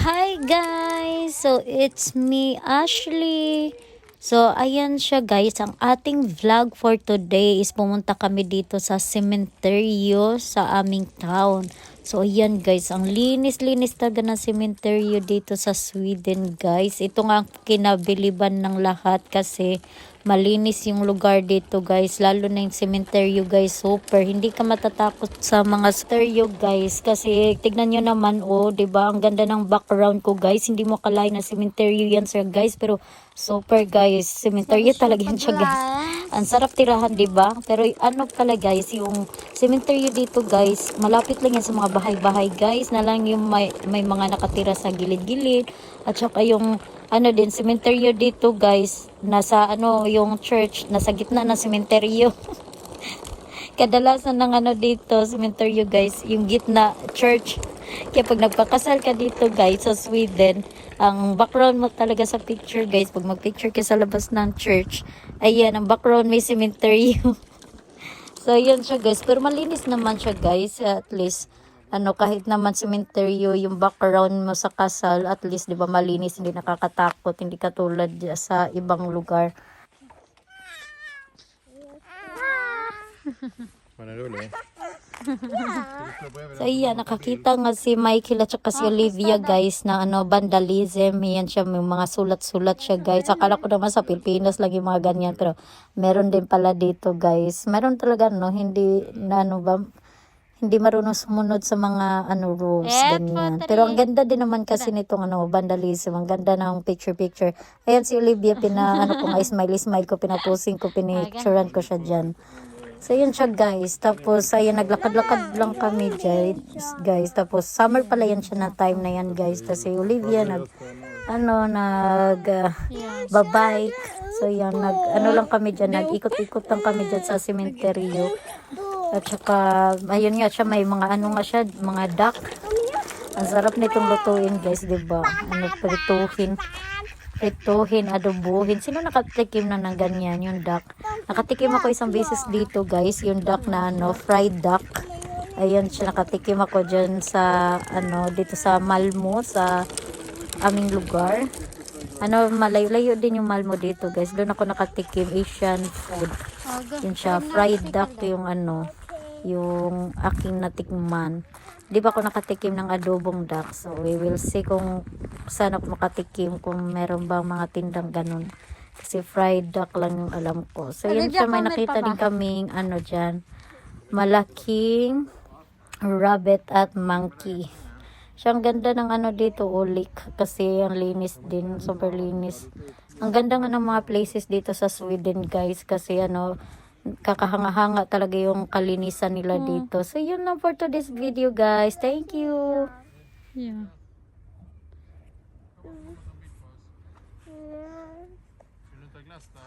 Hi guys! So it's me, Ashley. So ayan siya guys, ang ating vlog for today is pumunta kami dito sa sementeryo sa aming town. So ayan guys, ang linis-linis talaga ng sementeryo dito sa Sweden guys. Ito nga ang kinabiliban ng lahat kasi malinis yung lugar dito guys, lalo na yung cementerio guys, super hindi ka matatakot sa mga stereo guys kasi tignan nyo naman oh, 'di ba ang ganda ng background ko guys, hindi mo akalain na cementerio yan sir guys, pero super guys, cementerio talaga yan siya guys, ang sarap tirahan 'di ba, pero ano pala guys, yung cementerio dito guys, malapit lang yan sa mga bahay-bahay guys, na lang yung may mga nakatira sa gilid-gilid, at saka yung ano din, sementeryo dito guys, nasa ano, yung church, nasa gitna ng sementeryo. Kadalasan ng ano dito, sementeryo guys, yung gitna, church. Kaya pag nagpakasal ka dito guys, sa Sweden, ang background mo talaga sa picture guys, pag mag-picture ka sa labas ng church, ayan, ang background may sementeryo. So, yun siya guys, pero malinis naman siya guys, at least, ano, kahit naman sementeryo yung background mo sa kasal, at least 'di ba malinis, hindi nakakatakot, hindi katulad sa ibang lugar. So iya, nakakita nga si Michael at saka si Olivia guys na ano, vandalism, yan siya, may mga sulat-sulat siya guys. Akala ko naman sa Pilipinas lang yung mga ganyan, pero meron din pala dito guys. Meron talaga no, hindi na ano ba, hindi marunong sumunod sa mga ano rules, ganyan. Pero ang ganda din naman kasi nitong ano, vandalism. Ang ganda ng picture-picture. Ayan si Olivia, ano ko nga, smile ko, pinaposing ko, pinicturean ko siya dyan. So yun siya guys. Tapos ayun, naglakad-lakad lang kami dyan, guys. Tapos summer pala yan siya na time na yan guys. Tapos si Olivia babike. So yan, ano lang kami dyan, nag-ikot-ikot lang kami dyan sa sementeryo. At saka, ayun nga siya, may mga ano nga siya, mga duck. Ang sarap nitong lutuin guys, diba? Ano, prituhin, adobohin. Sino nakatikim na ng ganyan, yung duck? Nakatikim ako isang beses dito guys, yung duck na ano, fried duck. Ayan siya, nakatikim ako dyan sa, ano, dito sa Malmo, sa aming lugar. Ano, malayo-layo din yung Malmo dito guys. Doon ako nakatikim, Asian food. Yun siya, fried duck yung ano, yung aking natikman. Di ba ako nakatikim ng adobong duck? So, we will see kung saan ako makatikim, kung meron bang mga tindang ganun. Kasi fried duck lang yung alam ko. So, yun siya, may nakita din kaming, ano dyan, malaking rabbit at monkey. Siya, ang ganda ng ano dito, ulik. Kasi ang linis din, super linis. Ang ganda nga ng mga places dito sa Sweden guys. Kasi ano, kakahanga-hanga talaga yung kalinisan nila dito. So yun lang for today's video guys. Thank you. Yeah. Vill du inte ha glass då?